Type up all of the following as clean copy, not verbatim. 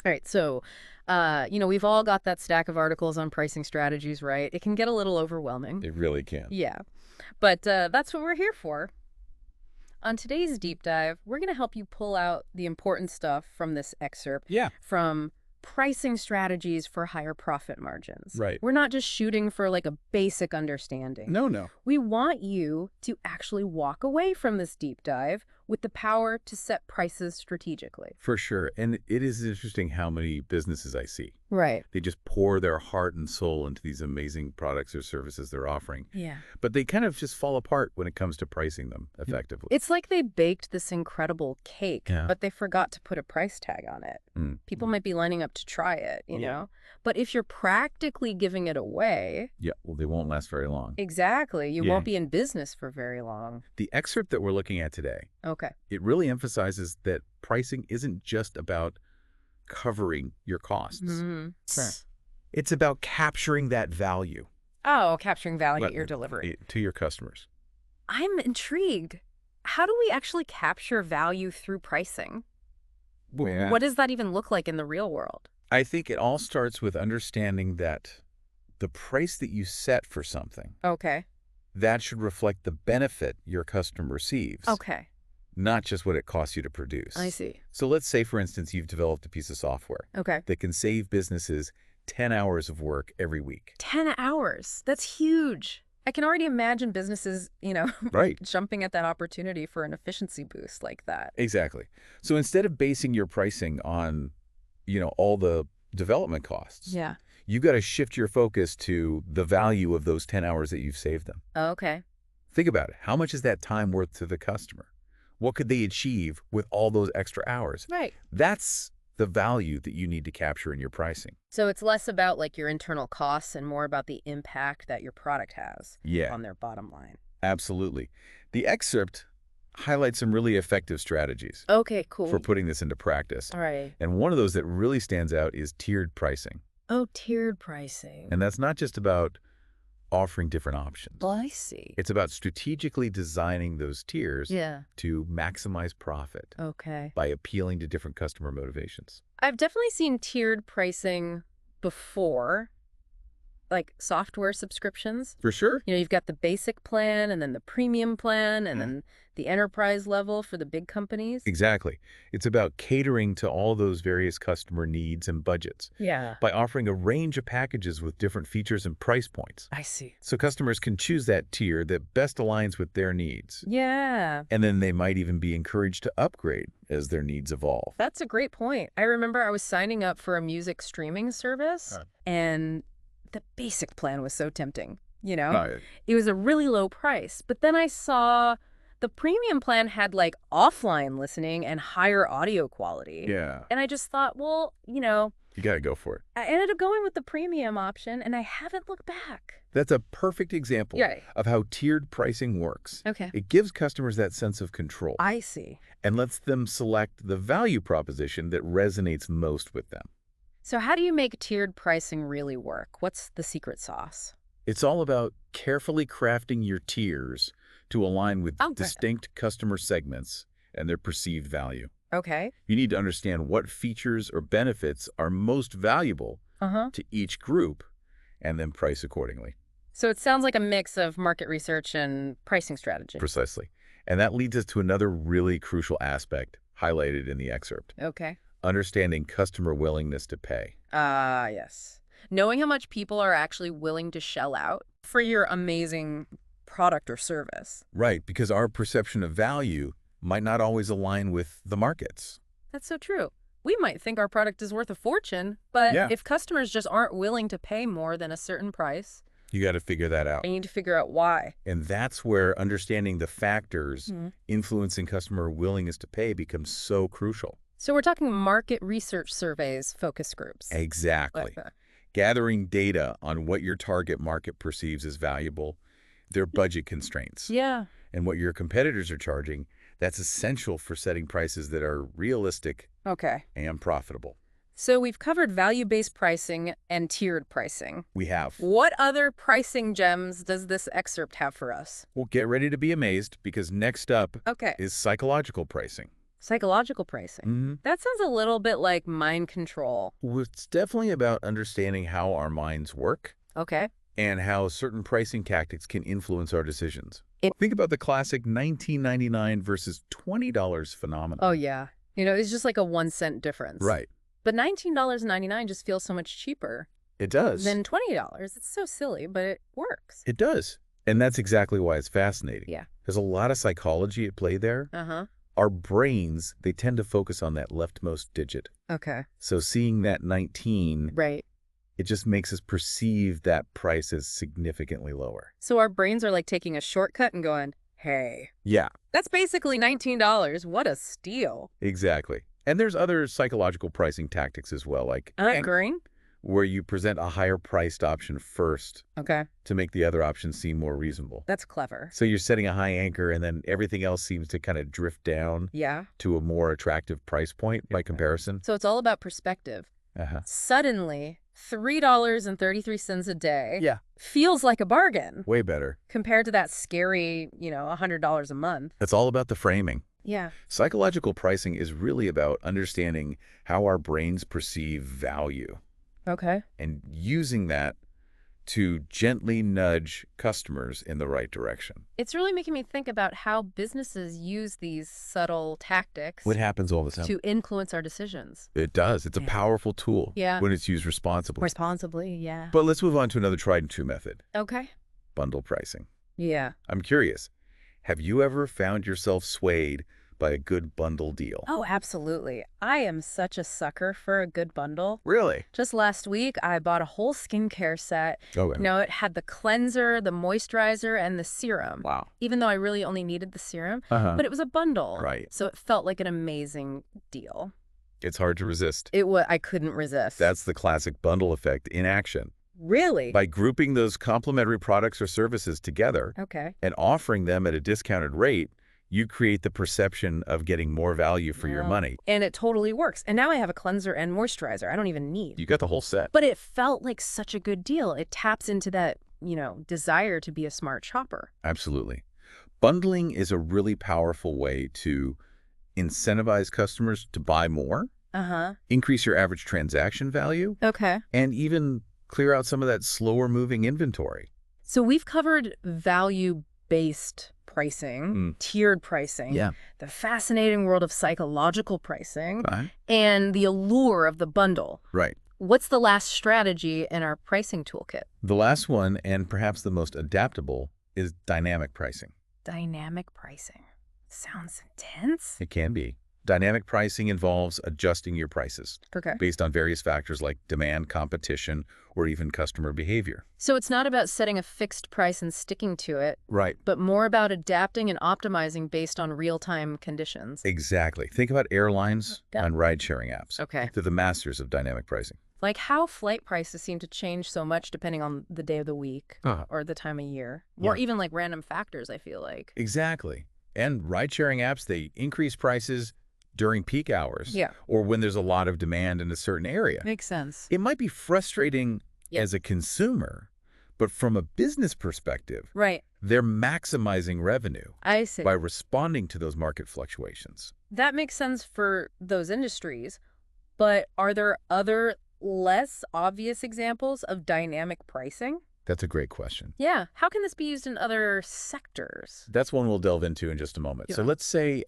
All right, so, we've all got that stack of articles on pricing strategies, right? It can get a little overwhelming. It really can. Yeah, but that's what we're here for. On today's deep dive, we're going to help you pull out the important stuff from this excerpt Yeah, from pricing strategies for higher profit margins. right. We're not just shooting for like a basic understanding. No, no. We want you to actually walk away from this deep dive with the power to set prices strategically. For sure. And it is interesting how many businesses I see. Right. They just pour their heart and soul into these amazing products or services they're offering. Yeah. But they kind of just fall apart when it comes to pricing them effectively. It's like they baked this incredible cake, Yeah. but they forgot to put a price tag on it. Mm. People might be lining up to try it, you Yeah. know? But if you're practically giving it away, Yeah, well, they won't last very long. exactly, you Yeah. won't be in business for very long. The excerpt that we're looking at today, Okay. it really emphasizes that pricing isn't just about covering your costs. Mm-hmm. It's about capturing that value. Oh, capturing value Let- at your delivery. To your customers. I'm intrigued. How do we actually capture value through pricing? Well, What does that even look like in the real world? I think it all starts with understanding that the price that you set for something, Okay. that should reflect the benefit your customer receives, Okay. not just what it costs you to produce. I see. So let's say, for instance, you've developed a piece of software Okay. that can save businesses 10 hours of work every week. 10 hours. That's huge. I can already imagine businesses, Right. jumping at that opportunity for an efficiency boost like that. Exactly. So instead of basing your pricing on, all the development costs, Yeah. you've got to shift your focus to the value of those 10 hours that you've saved them. Okay. Think about it. How much is that time worth to the customer? What could they achieve with all those extra hours? Right. That's the value that you need to capture in your pricing. So it's less about like your internal costs and more about the impact that your product has Yeah, on their bottom line. absolutely. The excerpt highlights some really effective strategies Okay, cool. for putting this into practice. All right. And one of those that really stands out is tiered pricing. Oh, tiered pricing. And that's not just about offering different options. Well, I see. It's about strategically designing those tiers Yeah. to maximize profit Okay. by appealing to different customer motivations. I've definitely seen tiered pricing before, like software subscriptions. For sure. You've got the basic plan and then the premium plan and Mhm. then the enterprise level for the big companies. Exactly. It's about catering to all those various customer needs and budgets Yeah. by offering a range of packages with different features and price points. I see. So customers can choose that tier that best aligns with their needs. Yeah. And then they might even be encouraged to upgrade as their needs evolve. That's a great point. I remember I was signing up for a music streaming service and the basic plan was so tempting, It was a really low price. But then I saw the premium plan had like offline listening and higher audio quality. Yeah. And I just thought, well, You got to go for it. I ended up going with the premium option and I haven't looked back. That's a perfect example Right. of how tiered pricing works. Okay. It gives customers that sense of control I see. and lets them select the value proposition that resonates most with them. So how do you make tiered pricing really work? What's the secret sauce? It's all about carefully crafting your tiers to align with Oh, good. distinct customer segments and their perceived value. Okay. You need to understand what features or benefits are most valuable Uh-huh. to each group and then price accordingly. So it sounds like a mix of market research and pricing strategy. Precisely. And that leads us to another really crucial aspect highlighted in the excerpt. Okay. Understanding customer willingness to pay. Ah, yes. Knowing how much people are actually willing to shell out for your amazing product or service. Right, because our perception of value might not always align with the market's. That's so true. We might think our product is worth a fortune, but Yeah. if customers just aren't willing to pay more than a certain price, You got to figure that out. I need to figure out why. And that's where understanding the factors Mhm. influencing customer willingness to pay becomes so crucial. So we're talking market research surveys, focus groups. Exactly. Gathering data on what your target market perceives as valuable, their budget constraints, Yeah. and what your competitors are charging, that's essential for setting prices that are realistic Okay. and profitable. So we've covered value-based pricing and tiered pricing. We have. What other pricing gems does this excerpt have for us? Well, get ready to be amazed because next up Okay. is psychological pricing. Psychological pricing. That sounds a little bit like mind control. Well, it's definitely about understanding how our minds work. Okay. And how certain pricing tactics can influence our decisions. Think about the classic $19.99 versus $20 phenomenon. Oh, yeah. It's just like a 1 cent difference. Right. But $19.99 just feels so much cheaper. It does. Than $20. It's so silly, but it works. It does. And that's exactly why it's fascinating. Yeah. There's a lot of psychology at play there. Uh-huh. Our brains, they tend to focus on that leftmost digit. Okay. So seeing that 19, right, it just makes us perceive that price as significantly lower. So our brains are like taking a shortcut and going, hey. Yeah. That's basically $19. What a steal. Exactly. And there's other psychological pricing tactics as well, like anchoring, where you present a higher priced option first. Okay. To make the other options seem more reasonable. That's clever. So you're setting a high anchor and then everything else seems to kind of drift down. Yeah. To a more attractive price point by comparison. So it's all about perspective. Suddenly, $3.33 a day feels like a bargain. Way better. Compared to that scary, $100 a month. It's all about the framing. Yeah. Psychological pricing is really about understanding how our brains perceive value. Okay. And using that to gently nudge customers in the right direction. It's really making me think about how businesses use these subtle tactics. What happens all the time? To influence our decisions. It does. It's a powerful tool. Yeah. When it's used responsibly. Responsibly, yeah. But let's move on to another tried and true method. Okay. Bundle pricing. Yeah. I'm curious, have you ever found yourself swayed by a good bundle deal? Oh, absolutely. I am such a sucker for a good bundle. Really? Just last week, I bought a whole skincare set. Okay. It had the cleanser, the moisturizer, and the serum. Wow. Even though I really only needed the serum. But it was a bundle. Right. So it felt like an amazing deal. It's hard to resist. I couldn't resist. That's the classic bundle effect in action. Really? By grouping those complementary products or services together and offering them at a discounted rate, you create the perception of getting more value for your money. And it totally works. And now I have a cleanser and moisturizer I don't even need. You got the whole set. But it felt like such a good deal. It taps into that, desire to be a smart shopper. Absolutely. Bundling is a really powerful way to incentivize customers to buy more, increase your average transaction value, and even clear out some of that slower moving inventory. So we've covered value-based pricing, tiered pricing, the fascinating world of psychological pricing, and the allure of the bundle. Right. What's the last strategy in our pricing toolkit? The last one, and perhaps the most adaptable, is dynamic pricing. Dynamic pricing. Sounds intense. It can be. Dynamic pricing involves adjusting your prices based on various factors like demand, competition, or even customer behavior. So it's not about setting a fixed price and sticking to it, right? But more about adapting and optimizing based on real-time conditions. Exactly. Think about airlines and ride-sharing apps. They're the masters of dynamic pricing. Like how flight prices seem to change so much depending on the day of the week or the time of year, or even like random factors, I feel like. Exactly. And ride-sharing apps, they increase prices during peak hours or when there's a lot of demand in a certain area. Makes sense. It might be frustrating as a consumer, but from a business perspective, they're maximizing revenue by responding to those market fluctuations. That makes sense for those industries, but are there other less obvious examples of dynamic pricing? That's a great question. Yeah. How can this be used in other sectors? That's one we'll delve into in just a moment. So let's say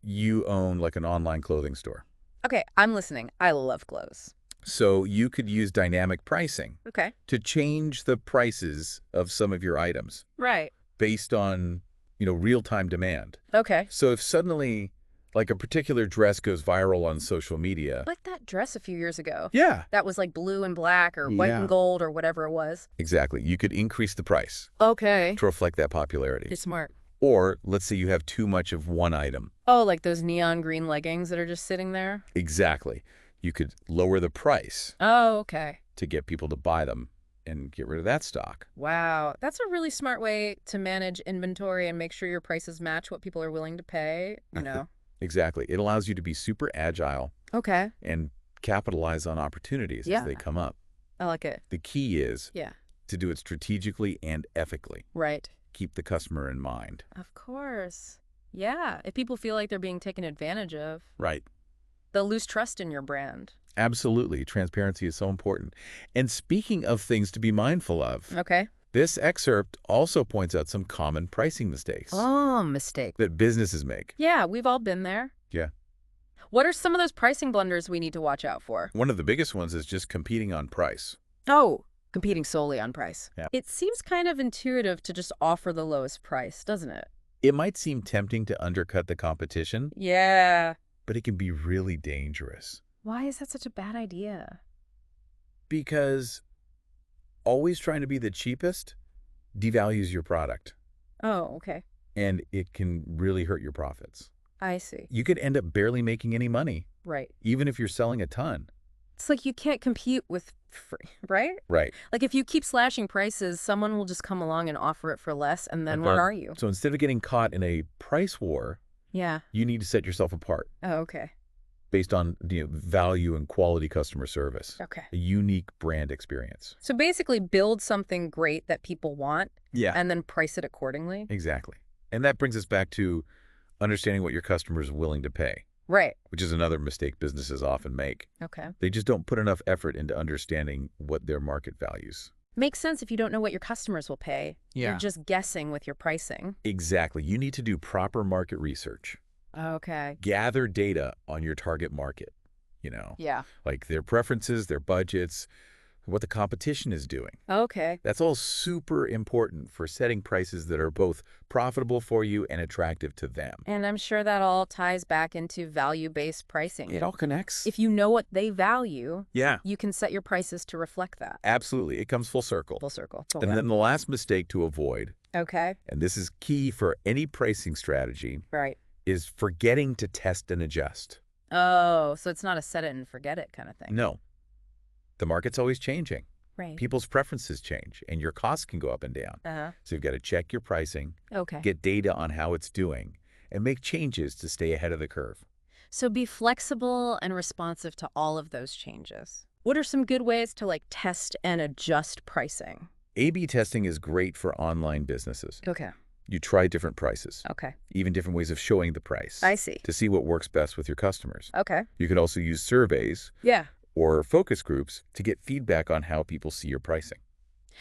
you own like an online clothing store. Okay, I'm listening. I love clothes. So you could use dynamic pricing to change the prices of some of your items. Right. Based on, real-time demand. Okay. So if suddenly like a particular dress goes viral on social media. Like that dress a few years ago. Yeah. That was like blue and black or white and gold or whatever it was. Exactly. You could increase the price. Okay. To reflect that popularity. It's smart. Or let's say you have too much of one item. Oh, like those neon green leggings that are just sitting there? Exactly. You could lower the price. Oh, okay. To get people to buy them and get rid of that stock. Wow. That's a really smart way to manage inventory and make sure your prices match what people are willing to pay, Exactly. It allows you to be super agile. Okay. And capitalize on opportunities as they come up. I like it. The key is to do it strategically and ethically. Right. Keep the customer in mind. Of course. Yeah, if people feel like they're being taken advantage of, Right. they'll lose trust in your brand. Absolutely. Transparency is so important. And speaking of things to be mindful of, Okay. this excerpt also points out some common pricing mistakes Mistake. that businesses make. Yeah, we've all been there. Yeah. What are some of those pricing blunders we need to watch out for? One of the biggest ones is just competing on price. Oh, competing solely on price. Yeah. It seems kind of intuitive to just offer the lowest price, doesn't it? It might seem tempting to undercut the competition, Yeah. but it can be really dangerous. Why is that such a bad idea? Because always trying to be the cheapest devalues your product, Oh, okay. and it can really hurt your profits. I see. You could end up barely making any money, Right. even if you're selling a ton. It's like you can't compete with free, right? Right. Like if you keep slashing prices, someone will just come along and offer it for less, and then where are you? So instead of getting caught in a price war, Yeah. you need to set yourself apart Oh, okay. based on value and quality customer service, Okay. a unique brand experience. So basically build something great that people want Yeah, and then price it accordingly. exactly. And that brings us back to understanding what your customer is willing to pay, Right. which is another mistake businesses often make. Okay. They just don't put enough effort into understanding what their market values. Makes sense if you don't know what your customers will pay. Yeah. You're just guessing with your pricing. Exactly. You need to do proper market research. Okay. Gather data on your target market, Yeah. like their preferences, their budgets, what the competition is doing. Okay. That's all super important for setting prices that are both profitable for you and attractive to them. And I'm sure that all ties back into value-based pricing. It all connects. If you know what they value, Yeah, you can set your prices to reflect that. absolutely. It comes full circle. Full circle. And then the last mistake to avoid, Okay. and this is key for any pricing strategy, Right. is forgetting to test and adjust. Oh, so it's not a set it and forget it kind of thing. No. The market's always changing. Right. People's preferences change, and your costs can go up and down. Uh-huh. So you've got to check your pricing, Okay. get data on how it's doing, and make changes to stay ahead of the curve. So be flexible and responsive to all of those changes. What are some good ways to test and adjust pricing? A/B testing is great for online businesses. Okay. You try different prices, Okay. even different ways of showing the price, I see. to see what works best with your customers. Okay. You can also use surveys Yeah. or focus groups to get feedback on how people see your pricing.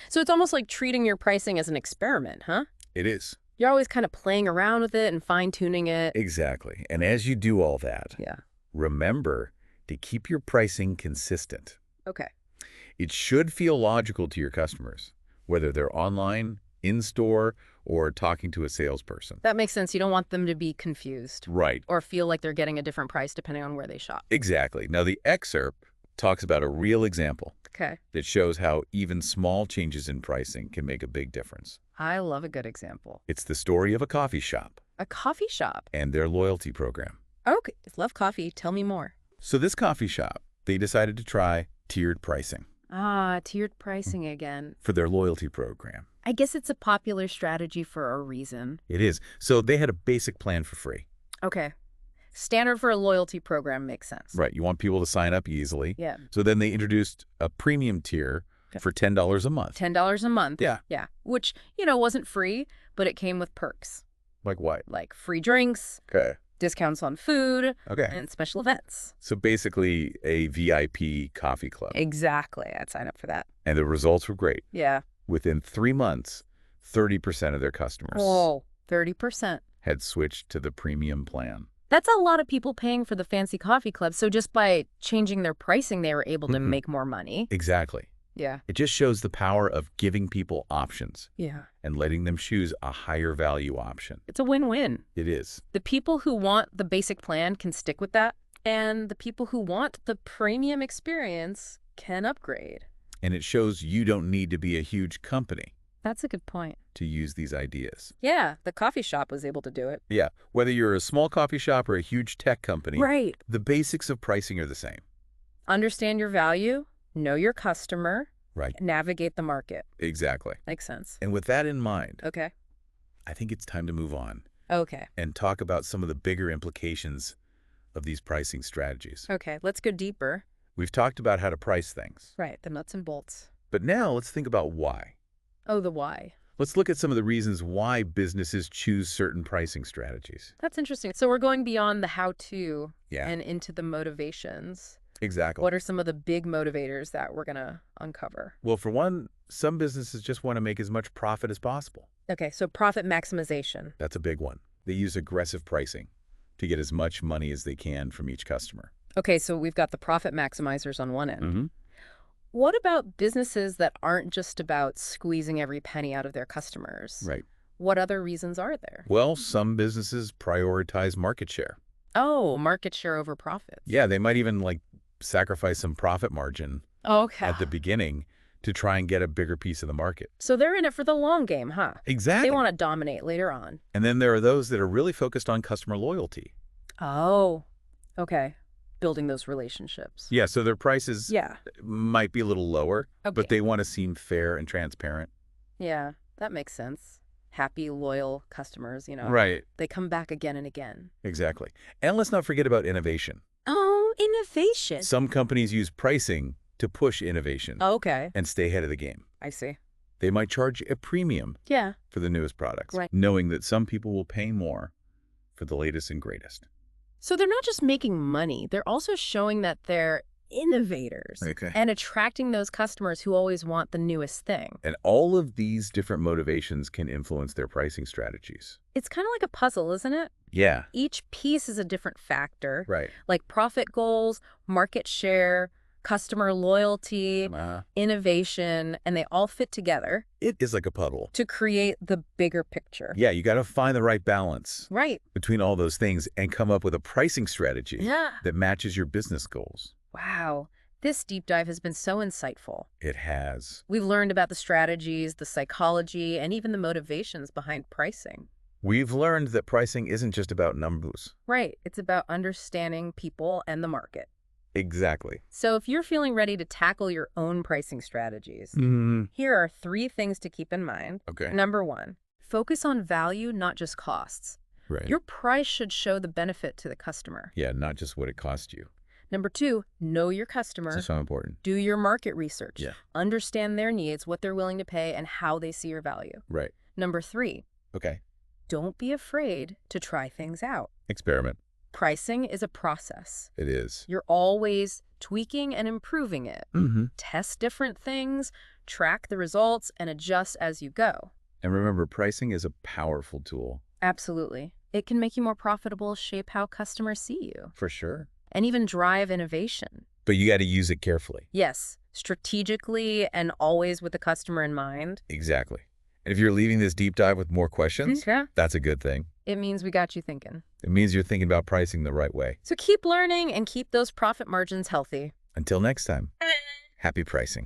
So it's almost like treating your pricing as an experiment, huh? It is. You're always kind of playing around with it and fine-tuning it. Exactly. And as you do all that, Yeah. remember to keep your pricing consistent. Okay. It should feel logical to your customers, whether they're online, in-store, or talking to a salesperson. That makes sense. You don't want them to be confused Right. or feel like they're getting a different price depending on where they shop. Exactly. Now, the excerpt talks about a real example Okay. that shows how even small changes in pricing can make a big difference. I love a good example. It's the story of a coffee shop A coffee shop. and their loyalty program. Okay. Love coffee. Tell me more. So this coffee shop, they decided to try tiered pricing Tiered pricing again. for their loyalty program. I guess it's a popular strategy for a reason. It is. So they had a basic plan for free. Okay. Standard for a loyalty program makes sense. Right. You want people to sign up easily. Yeah. So then they introduced a premium tier for $10 a month. $10 a month. Yeah. Yeah. Which, wasn't free, but it came with perks. Like what? Like free drinks, Okay. discounts on food, Okay. and special events. So basically a VIP coffee club. Exactly. I'd sign up for that. And the results were great. Yeah. Within 3 months, 30% of their customers Whoa. 30%. had switched to the premium plan. That's a lot of people paying for the fancy coffee club. So just by changing their pricing, they were able to make more money. Exactly. Yeah. It just shows the power of giving people options Yeah. and letting them choose a higher value option. It's a win-win. It is. The people who want the basic plan can stick with that, and the people who want the premium experience can upgrade. And it shows you don't need to be a huge company That's a good point. to use these ideas. Yeah, the coffee shop was able to do it. Yeah, whether you're a small coffee shop or a huge tech company, Right. the basics of pricing are the same. Understand your value, know your customer, Right. navigate the market. Exactly. Makes sense. And with that in mind, Okay. I think it's time to move on Okay. and talk about some of the bigger implications of these pricing strategies. Okay, let's go deeper. We've talked about how to price things, Right, the nuts and bolts. but now let's think about why. Oh, the why. let's look at some of the reasons why businesses choose certain pricing strategies. That's interesting. So we're going beyond the how-to and into the motivations. Exactly. What are some of the big motivators that we're going to uncover? Well, for one, some businesses just want to make as much profit as possible. Okay, so profit maximization. That's a big one. They use aggressive pricing to get as much money as they can from each customer. Okay, so we've got the profit maximizers on one end. What about businesses that aren't just about squeezing every penny out of their customers? Right. What other reasons are there? Well, some businesses prioritize market share. Oh, market share over profits. Yeah, they might even sacrifice some profit margin at the beginning to try and get a bigger piece of the market. So they're in it for the long game, huh? Exactly. They want to dominate later on. And then there are those that are really focused on customer loyalty. Oh, okay. Building those relationships. Yeah, so their prices might be a little lower, but they want to seem fair and transparent. Yeah, that makes sense. Happy, loyal customers, Right. They come back again and again. Exactly. And let's not forget about innovation. Oh, innovation. Some companies use pricing to push innovation and stay ahead of the game. I see. They might charge a premium for the newest products, knowing that some people will pay more for the latest and greatest. So they're not just making money, they're also showing that they're innovators and attracting those customers who always want the newest thing. And all of these different motivations can influence their pricing strategies. It's kind of like a puzzle, isn't it? Yeah. Each piece is a different factor. Right. Like profit goals, market share, customer loyalty, innovation, and they all fit together. It is like a puzzle. To create the bigger picture. Yeah, you got to find the right balance between all those things and come up with a pricing strategy that matches your business goals. Wow. This deep dive has been so insightful. It has. We've learned about the strategies, the psychology, and even the motivations behind pricing. We've learned that pricing isn't just about numbers. Right. It's about understanding people and the market. Exactly. So if you're feeling ready to tackle your own pricing strategies, here are 3 things to keep in mind. Okay. Number 1, focus on value, not just costs. Right. Your price should show the benefit to the customer. Yeah, not just what it costs you. Number 2, know your customer. That's so important. Do your market research. Yeah. Understand their needs, what they're willing to pay, and how they see your value. Right. Number 3, don't be afraid to try things out. Experiment. Pricing is a process. It is. You're always tweaking and improving it. Test different things, track the results, and adjust as you go. And remember, pricing is a powerful tool. Absolutely. It can make you more profitable, shape how customers see you. For sure. And even drive innovation. But you got to use it carefully. Yes, strategically and always with the customer in mind. Exactly. And if you're leaving this deep dive with more questions, that's a good thing. It means we got you thinking. It means you're thinking about pricing the right way. So keep learning and keep those profit margins healthy. Until next time, happy pricing.